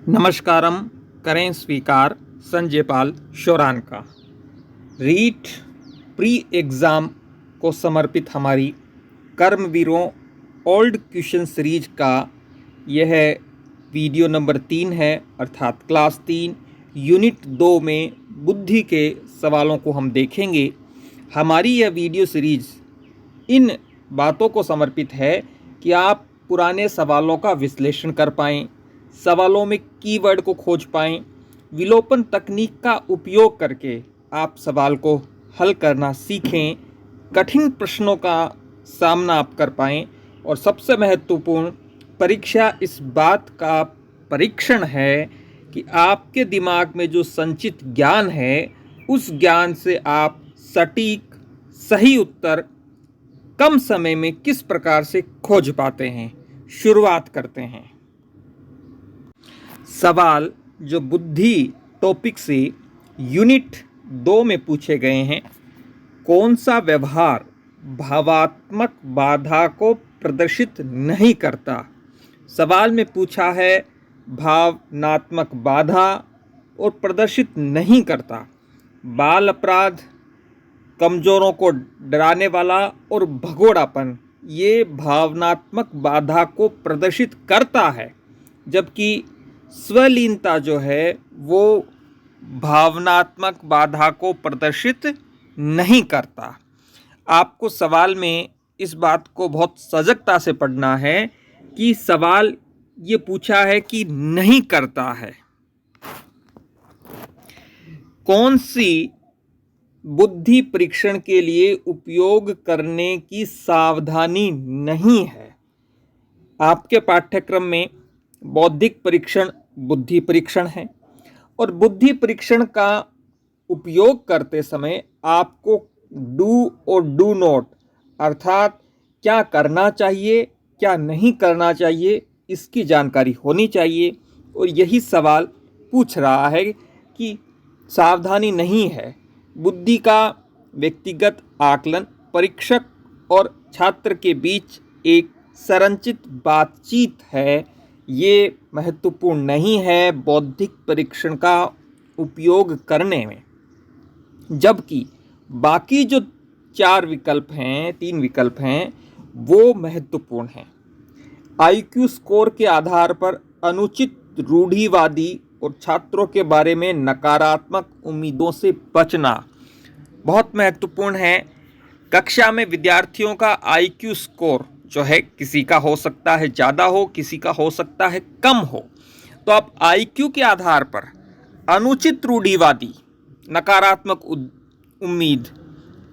नमस्कारम, करें स्वीकार संजय पाल शोरान का। रीट प्री एग्ज़ाम को समर्पित हमारी कर्मवीरों ओल्ड क्वेश्चन सीरीज का यह वीडियो नंबर 3 है, अर्थात क्लास 3 यूनिट 2 में बुद्धि के सवालों को हम देखेंगे। हमारी यह वीडियो सीरीज इन बातों को समर्पित है कि आप पुराने सवालों का विश्लेषण कर पाएँ, सवालों में कीवर्ड को खोज पाएँ, विलोपन तकनीक का उपयोग करके आप सवाल को हल करना सीखें, कठिन प्रश्नों का सामना आप कर पाएँ और सबसे महत्वपूर्ण परीक्षा इस बात का परीक्षण है कि आपके दिमाग में जो संचित ज्ञान है उस ज्ञान से आप सटीक सही उत्तर कम समय में किस प्रकार से खोज पाते हैं। शुरुआत करते हैं। सवाल जो बुद्धि टॉपिक से यूनिट 2 में पूछे गए हैं, कौन सा व्यवहार भावात्मक बाधा को प्रदर्शित नहीं करता। सवाल में पूछा है भावनात्मक बाधा और प्रदर्शित नहीं करता। बाल अपराध, कमजोरों को डराने वाला और भगोड़ापन ये भावनात्मक बाधा को प्रदर्शित करता है, जबकि स्वलीनता जो है वो भावनात्मक बाधा को प्रदर्शित नहीं करता। आपको सवाल में इस बात को बहुत सजगता से पढ़ना है कि सवाल ये पूछा है कि नहीं करता है। कौन सी बुद्धि परीक्षण के लिए उपयोग करने की सावधानी नहीं है। आपके पाठ्यक्रम में बौद्धिक परीक्षण बुद्धि परीक्षण है और बुद्धि परीक्षण का उपयोग करते समय आपको डू और डू नॉट, अर्थात क्या करना चाहिए क्या नहीं करना चाहिए, इसकी जानकारी होनी चाहिए। और यही सवाल पूछ रहा है कि सावधानी नहीं है। बुद्धि का व्यक्तिगत आकलन परीक्षक और छात्र के बीच एक संरचित बातचीत है, ये महत्वपूर्ण नहीं है बौद्धिक परीक्षण का उपयोग करने में। जबकि बाकी जो 3 विकल्प हैं वो महत्वपूर्ण हैं। आईक्यू स्कोर के आधार पर अनुचित रूढ़िवादी और छात्रों के बारे में नकारात्मक उम्मीदों से बचना बहुत महत्वपूर्ण है। कक्षा में विद्यार्थियों का आईक्यू स्कोर जो है किसी का हो सकता है ज़्यादा हो, किसी का हो सकता है कम हो, तो आप आईक्यू के आधार पर अनुचित रूढ़िवादी नकारात्मक उम्मीद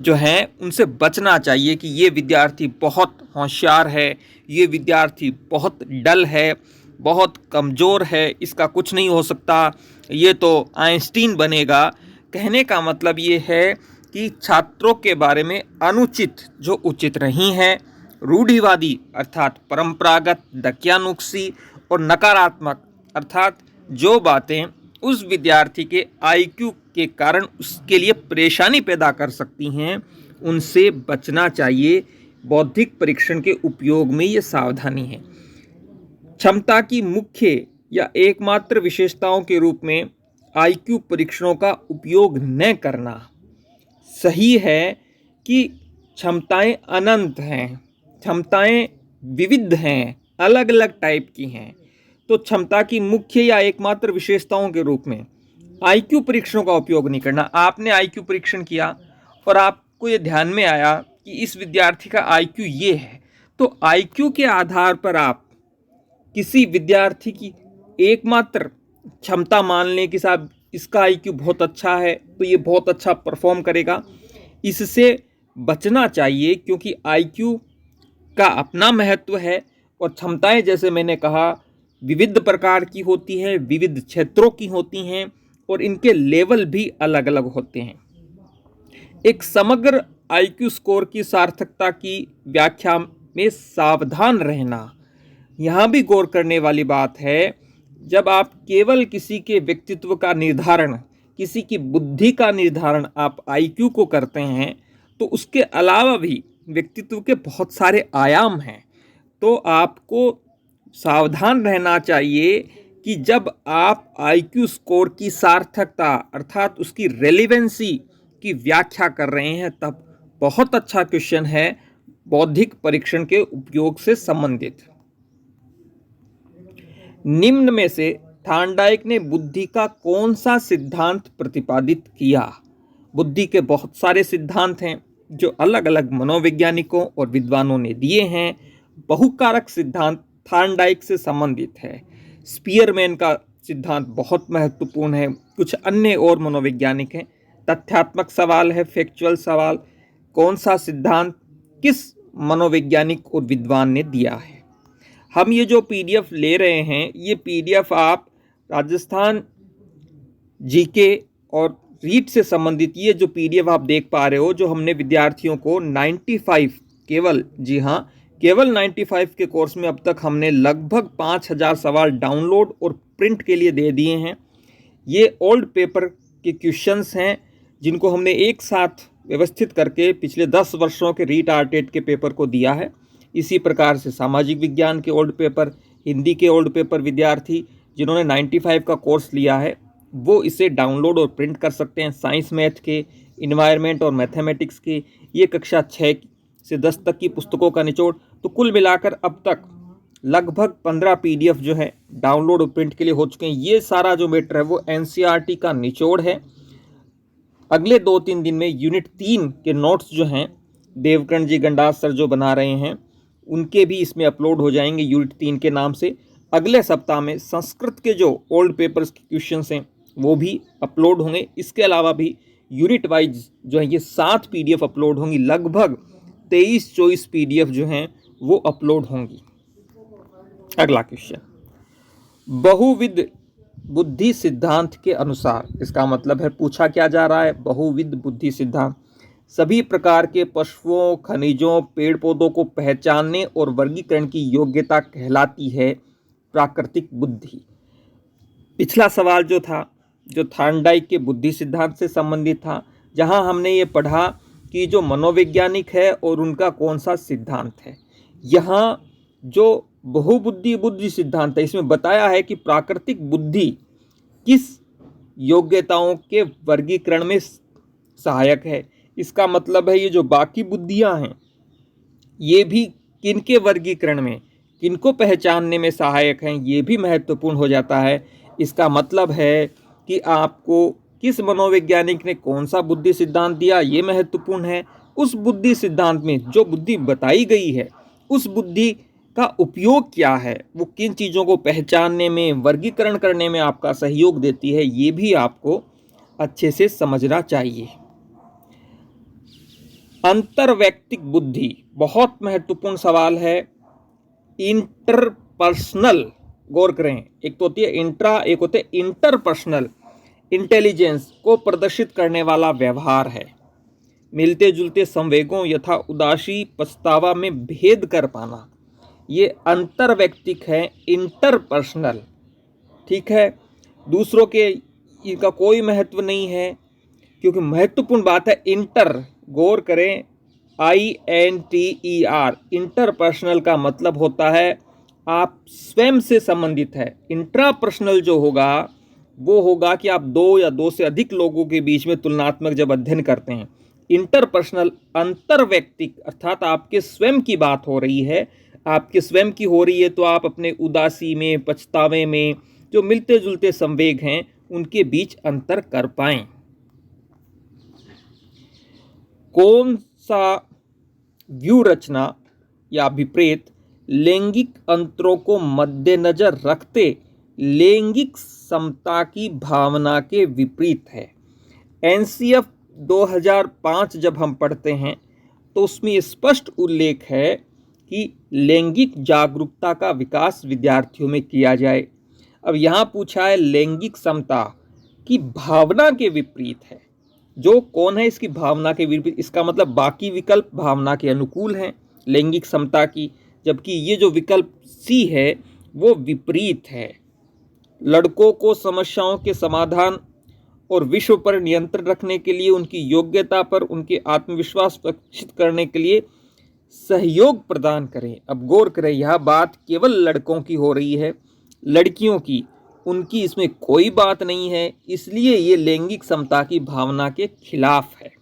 जो है उनसे बचना चाहिए कि ये विद्यार्थी बहुत होशियार है, ये विद्यार्थी बहुत डल है, बहुत कमज़ोर है, इसका कुछ नहीं हो सकता, ये तो आइंस्टीन बनेगा। कहने का मतलब ये है कि छात्रों के बारे में अनुचित जो उचित नहीं है, रूढ़िवादी अर्थात परंपरागत दकियानुसी और नकारात्मक अर्थात जो बातें उस विद्यार्थी के आईक्यू के कारण उसके लिए परेशानी पैदा कर सकती हैं, उनसे बचना चाहिए। बौद्धिक परीक्षण के उपयोग में ये सावधानी है। क्षमता की मुख्य या एकमात्र विशेषताओं के रूप में आईक्यू परीक्षणों का उपयोग न करना। सही है कि क्षमताएं अनंत हैं, क्षमताएं विविध हैं, अलग अलग टाइप की हैं, तो क्षमता की मुख्य या एकमात्र विशेषताओं के रूप में आईक्यू परीक्षणों का उपयोग नहीं करना। आपने आईक्यू परीक्षण किया और आपको ये ध्यान में आया कि इस विद्यार्थी का आईक्यू ये है, तो आईक्यू के आधार पर आप किसी विद्यार्थी की एकमात्र क्षमता मान लें कि साहब इसका आईक्यू बहुत अच्छा है तो ये बहुत अच्छा परफॉर्म करेगा, इससे बचना चाहिए। क्योंकि आईक्यू का अपना महत्व है और क्षमताएं जैसे मैंने कहा विविध प्रकार की होती हैं, विविध क्षेत्रों की होती हैं और इनके लेवल भी अलग अलग होते हैं। एक समग्र आईक्यू स्कोर की सार्थकता की व्याख्या में सावधान रहना, यहाँ भी गौर करने वाली बात है। जब आप केवल किसी के व्यक्तित्व का निर्धारण, किसी की बुद्धि का निर्धारण आप आईक्यू को करते हैं, तो उसके अलावा भी व्यक्तित्व के बहुत सारे आयाम हैं। तो आपको सावधान रहना चाहिए कि जब आप आईक्यू स्कोर की सार्थकता अर्थात उसकी रेलिवेंसी की व्याख्या कर रहे हैं तब बहुत अच्छा क्वेश्चन है बौद्धिक परीक्षण के उपयोग से संबंधित। निम्न में से थॉर्नडाइक ने बुद्धि का कौन सा सिद्धांत प्रतिपादित किया? बुद्धि के बहुत सारे सिद्धांत हैं जो अलग अलग मनोवैज्ञानिकों और विद्वानों ने दिए हैं। बहुकारक सिद्धांत थॉर्नडाइक से संबंधित है। स्पीयरमैन का सिद्धांत बहुत महत्वपूर्ण है। कुछ अन्य और मनोवैज्ञानिक हैं। तथ्यात्मक सवाल है, फैक्चुअल सवाल, कौन सा सिद्धांत किस मनोवैज्ञानिक और विद्वान ने दिया है। हम ये जो पीडीएफ ले रहे हैं ये पीडीएफ आप राजस्थान जीके और रीट से संबंधित ये जो पीडीएफ आप देख पा रहे हो जो हमने विद्यार्थियों को 95 केवल, जी हाँ, केवल 95 के कोर्स में अब तक हमने लगभग 5000 सवाल डाउनलोड और प्रिंट के लिए दे दिए हैं। ये ओल्ड पेपर के क्वेश्चंस हैं जिनको हमने एक साथ व्यवस्थित करके पिछले 10 वर्षों के रीट आरटेट के पेपर को दिया है। इसी प्रकार से सामाजिक विज्ञान के ओल्ड पेपर, हिंदी के ओल्ड पेपर विद्यार्थी जिन्होंने 95 का कोर्स लिया है वो इसे डाउनलोड और प्रिंट कर सकते हैं। साइंस मैथ के, इन्वायरमेंट और मैथमेटिक्स के ये कक्षा 6 से 10 तक की पुस्तकों का निचोड़। तो कुल मिलाकर अब तक लगभग 15 पीडीएफ जो है डाउनलोड और प्रिंट के लिए हो चुके हैं। ये सारा जो मैटर है वो एनसीईआरटी का निचोड़ है। अगले 2-3 दिन में यूनिट 3 के नोट्स जो हैं देवकर्ण जी गंडास सर जो बना रहे हैं उनके भी इसमें अपलोड हो जाएंगे यूनिट 3 के नाम से। अगले सप्ताह में संस्कृत के जो ओल्ड पेपर्स के क्वेश्चंस हैं वो भी अपलोड होंगे। इसके अलावा भी यूनिट वाइज जो है ये 7 पीडीएफ अपलोड होंगी। लगभग 23-24 पीडीएफ जो हैं वो अपलोड होंगी। अगला क्वेश्चन, बहुविध बुद्धि सिद्धांत के अनुसार, इसका मतलब है पूछा क्या जा रहा है, बहुविध बुद्धि सिद्धांत सभी प्रकार के पशुओं, खनिजों, पेड़ पौधों को पहचानने और वर्गीकरण की योग्यता कहलाती है प्राकृतिक बुद्धि। पिछला सवाल जो था जो थॉर्नडाइक के बुद्धि सिद्धांत से संबंधित था, जहां हमने ये पढ़ा कि जो मनोवैज्ञानिक है और उनका कौन सा सिद्धांत है। यहाँ जो बहुबुद्धि बुद्धि सिद्धांत है इसमें बताया है कि प्राकृतिक बुद्धि किस योग्यताओं के वर्गीकरण में सहायक है। इसका मतलब है ये जो बाकी बुद्धियां हैं ये भी किनके वर्गीकरण में, किनको पहचानने में सहायक हैं, ये भी महत्वपूर्ण हो जाता है। इसका मतलब है कि आपको किस मनोवैज्ञानिक ने कौन सा बुद्धि सिद्धांत दिया ये महत्वपूर्ण है। उस बुद्धि सिद्धांत में जो बुद्धि बताई गई है उस बुद्धि का उपयोग क्या है, वो किन चीज़ों को पहचानने में, वर्गीकरण करने में आपका सहयोग देती है, ये भी आपको अच्छे से समझना चाहिए। अंतरवैयक्तिक बुद्धि बहुत महत्वपूर्ण सवाल है। इंटरपर्सनल, गौर करें, एक तो होती है इंट्रा, एक होते है इंटरपर्सनल इंटेलिजेंस को प्रदर्शित करने वाला व्यवहार है। मिलते जुलते संवेगों यथा उदासी पछतावा में भेद कर पाना, ये अंतरवैयक्तिक है, इंटरपर्सनल। ठीक है, दूसरों के इनका कोई महत्व नहीं है क्योंकि महत्वपूर्ण बात है इंटर, गौर करें, INTER, इंटरपर्सनल का मतलब होता है आप स्वयं से संबंधित है। इंट्रापर्सनल जो होगा वो होगा कि आप 2 या 2 से अधिक लोगों के बीच में तुलनात्मक जब अध्ययन करते हैं। इंटरपर्सनल अंतरवैयक्तिक अर्थात आपके स्वयं की बात हो रही है, आपके स्वयं की हो रही है तो आप अपने उदासी में, पछतावे में जो मिलते जुलते संवेग हैं उनके बीच अंतर कर पाएं। कौन सा व्यू रचना या अभिप्रेत लैंगिक अंतरों को मद्देनजर रखते लैंगिक समता की भावना के विपरीत है। NCF 2005 जब हम पढ़ते हैं तो उसमें स्पष्ट उल्लेख है कि लैंगिक जागरूकता का विकास विद्यार्थियों में किया जाए। अब यहाँ पूछा है लैंगिक समता की भावना के विपरीत है। जो कौन है इसकी भावना के विपरीत, इसका मतलब बाकी विकल्प भावना के अनुकूल हैं लैंगिक समता की, जबकि ये जो विकल्प सी है वो विपरीत है। लड़कों को समस्याओं के समाधान और विश्व पर नियंत्रण रखने के लिए, उनकी योग्यता पर उनके आत्मविश्वास विकसित करने के लिए सहयोग प्रदान करें। अब गौर करें, यह बात केवल लड़कों की हो रही है, लड़कियों की उनकी इसमें कोई बात नहीं है, इसलिए ये लैंगिक समता की भावना के खिलाफ है।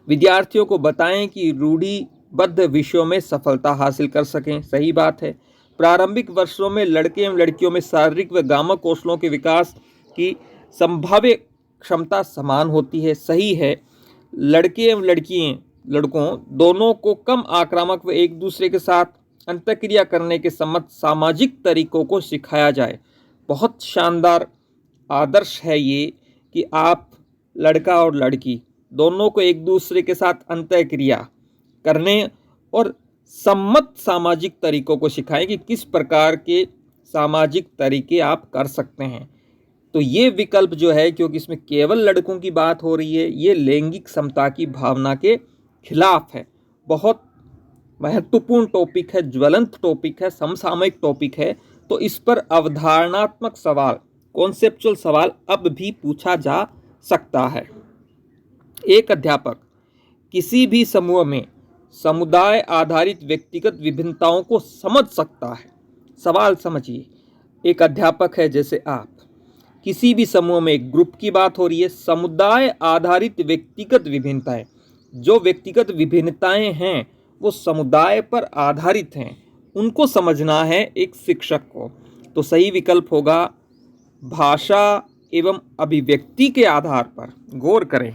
विद्यार्थियों को बताएं कि रूढ़िबद्ध विषयों में सफलता हासिल कर सकें, सही बात है। प्रारंभिक वर्षों में लड़के एवं लड़कियों में शारीरिक व गामक कौशलों के विकास की संभाव्य क्षमता समान होती है, सही है। लड़के एवं लड़कों दोनों को कम आक्रामक व एक दूसरे के साथ अंतःक्रिया करने के सम्मत सामाजिक तरीकों को सिखाया जाए। बहुत शानदार आदर्श है ये कि आप लड़का और लड़की दोनों को एक दूसरे के साथ अंतःक्रिया करने और सम्मत सामाजिक तरीकों को सिखाएं कि किस प्रकार के सामाजिक तरीके आप कर सकते हैं। तो ये विकल्प जो है, क्योंकि इसमें केवल लड़कों की बात हो रही है, ये लैंगिक समता की भावना के खिलाफ है। बहुत महत्वपूर्ण टॉपिक है, ज्वलंत टॉपिक है, समसामयिक टॉपिक है। तो इस पर अवधारणात्मक सवाल, कॉन्सेप्चुअल सवाल अब भी पूछा जा सकता है। एक अध्यापक किसी भी समूह में समुदाय आधारित व्यक्तिगत विभिन्नताओं को समझ सकता है। सवाल समझिए, एक अध्यापक है जैसे आप, किसी भी समूह में एक ग्रुप की बात हो रही है, समुदाय आधारित व्यक्तिगत विभिन्नताएं, जो व्यक्तिगत विभिन्नताएं हैं वो समुदाय पर आधारित हैं, उनको समझना है एक शिक्षक को। तो सही विकल्प होगा भाषा एवं अभिव्यक्ति के आधार पर। गौर करें,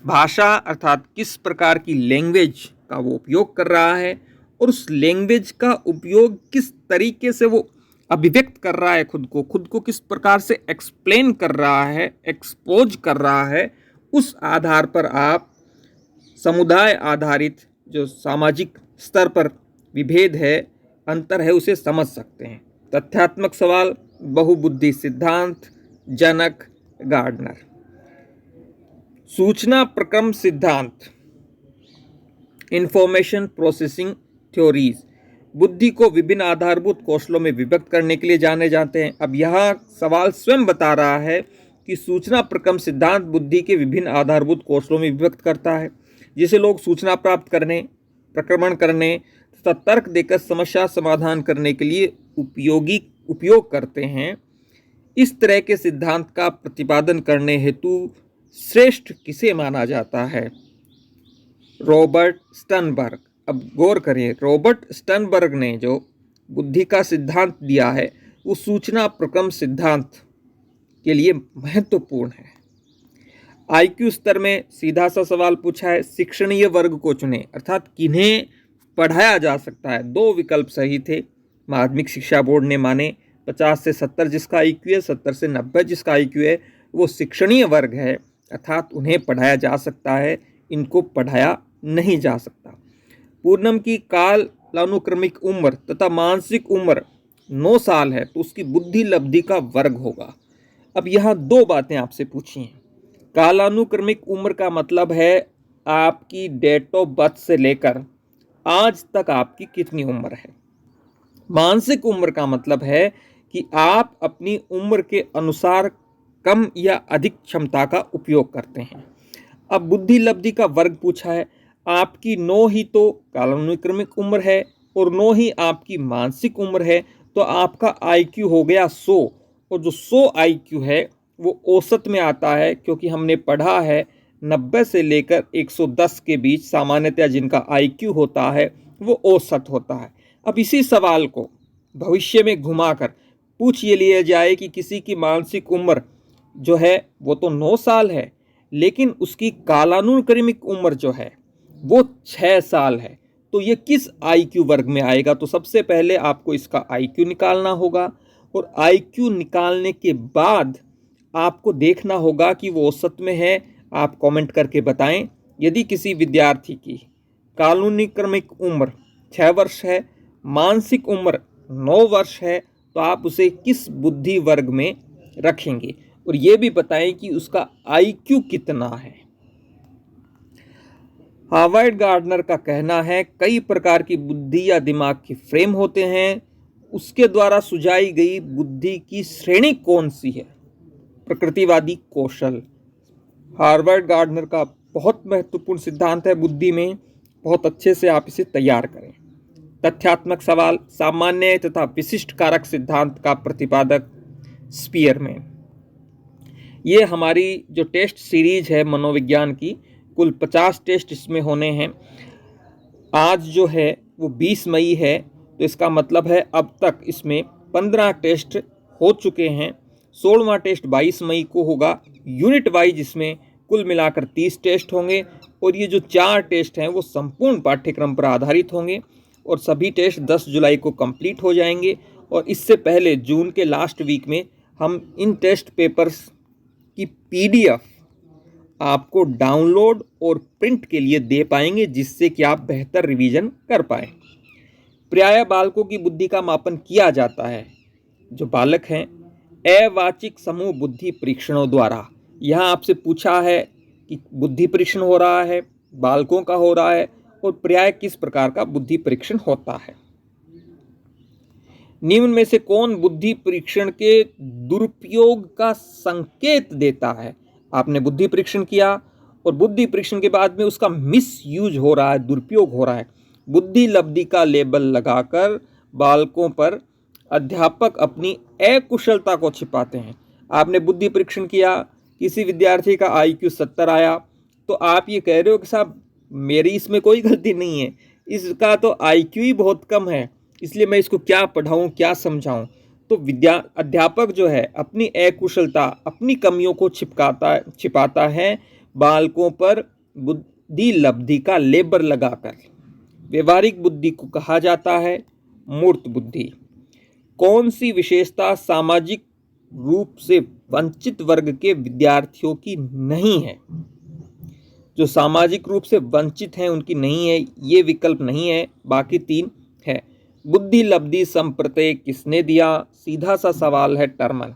भाषा अर्थात किस प्रकार की लैंग्वेज का वो उपयोग कर रहा है और उस लैंग्वेज का उपयोग किस तरीके से वो अभिव्यक्त कर रहा है, खुद को किस प्रकार से एक्सप्लेन कर रहा है, एक्सपोज कर रहा है, उस आधार पर आप समुदाय आधारित जो सामाजिक स्तर पर विभेद है, अंतर है, उसे समझ सकते हैं। तथ्यात्मक सवाल, बहुबुद्धि सिद्धांत, जनक, गार्डनर। सूचना प्रक्रम सिद्धांत, इंफॉर्मेशन प्रोसेसिंग थ्योरीज, बुद्धि को विभिन्न आधारभूत कौशलों में विभक्त करने के लिए जाने जाते हैं। अब यहाँ सवाल स्वयं बता रहा है कि सूचना प्रक्रम सिद्धांत बुद्धि के विभिन्न आधारभूत कौशलों में विभक्त करता है, जिसे लोग सूचना प्राप्त करने, प्रक्रमण करने तथा तर्क देकर समस्या समाधान करने के लिए उपयोग करते हैं। इस तरह के सिद्धांत का प्रतिपादन करने हेतु श्रेष्ठ किसे माना जाता है? Robert Sternberg. अब गौर करिए, रॉबर्ट स्टर्नबर्ग ने जो बुद्धि का सिद्धांत दिया है वो सूचना प्रक्रम सिद्धांत के लिए महत्वपूर्ण है। आईक्यू स्तर में सीधा सा सवाल पूछा है, शिक्षणीय वर्ग को चुने, अर्थात किन्हें पढ़ाया जा सकता है। दो विकल्प सही थे, माध्यमिक शिक्षा बोर्ड ने माने 50 से 70 जिसका आईक्यू है, 70 से 90 जिसका आईक्यू है, वो शिक्षणीय वर्ग है, अर्थात उन्हें पढ़ाया जा सकता है, इनको पढ़ाया नहीं जा सकता। पूर्णम की कालानुक्रमिक उम्र तथा मानसिक उम्र 9 साल है, तो उसकी बुद्धि लब्धि का वर्ग होगा। अब यहाँ दो बातें आपसे पूछी हैं। कालानुक्रमिक उम्र का मतलब है आपकी डेट ऑफ बर्थ से लेकर आज तक आपकी कितनी उम्र है। मानसिक उम्र का मतलब है कि आप अपनी उम्र के अनुसार कम या अधिक क्षमता का उपयोग करते हैं। अब बुद्धि लब्धि का वर्ग पूछा है, आपकी 9 ही तो कालानुक्रमिक उम्र है और 9 ही आपकी मानसिक उम्र है, तो आपका आईक्यू हो गया 100, और जो 100 आईक्यू है वो औसत में आता है, क्योंकि हमने पढ़ा है 90 से लेकर 110 के बीच सामान्यतः जिनका आईक्यू होता है वो औसत होता है। अब इसी सवाल को भविष्य में घुमाकर पूछ ये लिया जाए कि किसी की मानसिक उम्र जो है वो तो 9 साल है, लेकिन उसकी कालानुक्रमिक उम्र जो है वो 6 साल है, तो ये किस आईक्यू वर्ग में आएगा? तो सबसे पहले आपको इसका आईक्यू निकालना होगा, और आईक्यू निकालने के बाद आपको देखना होगा कि वो औसत में है। आप कमेंट करके बताएं। यदि किसी विद्यार्थी की कालानुक्रमिक उम्र 6 वर्ष है, मानसिक उम्र 9 वर्ष है, तो आप उसे किस बुद्धि वर्ग में रखेंगे, और ये भी बताएं कि उसका आईक्यू कितना है। हावर्ड गार्डनर का कहना है कई प्रकार की बुद्धि या दिमाग के फ्रेम होते हैं, उसके द्वारा सुझाई गई बुद्धि की श्रेणी कौन सी है? प्रकृतिवादी कौशल। हार्वर्ड गार्डनर का बहुत महत्वपूर्ण सिद्धांत है बुद्धि में, बहुत अच्छे से आप इसे तैयार करें। तथ्यात्मक सवाल, सामान्य तथा विशिष्ट कारक सिद्धांत का प्रतिपादक स्पीयरमैन। ये हमारी जो टेस्ट सीरीज है मनोविज्ञान की, कुल 50 टेस्ट इसमें होने हैं। आज जो है वो 20 मई है, तो इसका मतलब है अब तक इसमें 15 टेस्ट हो चुके हैं। 16वां टेस्ट 22 मई को होगा। यूनिट वाइज इसमें कुल मिलाकर 30 टेस्ट होंगे और ये जो 4 टेस्ट हैं वो संपूर्ण पाठ्यक्रम पर आधारित होंगे और सभी टेस्ट 10 जुलाई को कंप्लीट हो जाएंगे। और इससे पहले जून के लास्ट वीक में हम इन टेस्ट पेपर्स की PDF आपको डाउनलोड और प्रिंट के लिए दे पाएंगे, जिससे कि आप बेहतर रिवीजन कर पाएँ। प्रायः बालकों की बुद्धि का मापन किया जाता है, जो बालक हैं, अवाचिक समूह बुद्धि परीक्षणों द्वारा। यहाँ आपसे पूछा है कि बुद्धि परीक्षण हो रहा है, बालकों का हो रहा है, और प्रायः किस प्रकार का बुद्धि परीक्षण होता है। निम्न में से कौन बुद्धि परीक्षण के दुरुपयोग का संकेत देता है? आपने बुद्धि परीक्षण किया और बुद्धि परीक्षण के बाद में उसका मिस यूज हो रहा है, दुरुपयोग हो रहा है। बुद्धि लब्धि का लेबल लगाकर बालकों पर अध्यापक अपनी अकुशलता को छिपाते हैं। आपने बुद्धि परीक्षण किया, किसी विद्यार्थी का IQ 70 आया, तो आप ये कह रहे हो कि साहब मेरी इसमें कोई गलती नहीं है, इसका तो IQ ही बहुत कम है, इसलिए मैं इसको क्या पढ़ाऊँ, क्या समझाऊँ। तो अध्यापक जो है अपनी अकुशलता, अपनी कमियों को छिपाता है बालकों पर बुद्धि लब्धि का लेबल लगाकर। व्यवहारिक बुद्धि को कहा जाता है मूर्त बुद्धि। कौन सी विशेषता सामाजिक रूप से वंचित वर्ग के विद्यार्थियों की नहीं है? जो सामाजिक रूप से वंचित हैं उनकी नहीं है, ये विकल्प नहीं है, बाकी 3 है। बुद्धि लब्धि संप्रत्यय किसने दिया? सीधा सा सवाल है, टर्मन।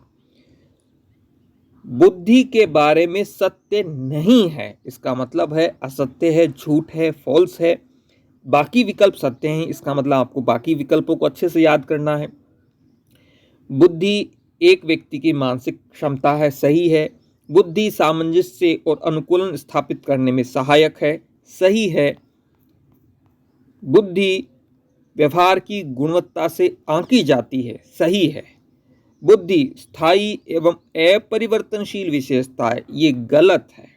बुद्धि के बारे में सत्य नहीं है, इसका मतलब है असत्य है, झूठ है, फॉल्स है। बाकी विकल्प सत्य हैं, इसका मतलब आपको बाकी विकल्पों को अच्छे से याद करना है। बुद्धि एक व्यक्ति की मानसिक क्षमता है, सही है। बुद्धि सामंजस्य और अनुकूलन स्थापित करने में सहायक है, सही है। बुद्धि व्यवहार की गुणवत्ता से आंकी जाती है, सही है। बुद्धि स्थायी एवं अपरिवर्तनशील विशेषता है, ये गलत है।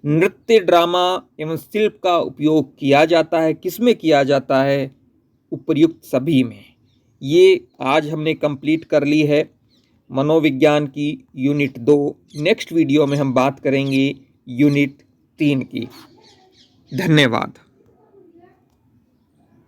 नृत्य, ड्रामा एवं शिल्प का उपयोग किया जाता है, किसमें किया जाता है? उपर्युक्त सभी में। ये आज हमने कंप्लीट कर ली है मनोविज्ञान की यूनिट 2। नेक्स्ट वीडियो में हम बात करेंगे यूनिट 3 की। धन्यवाद।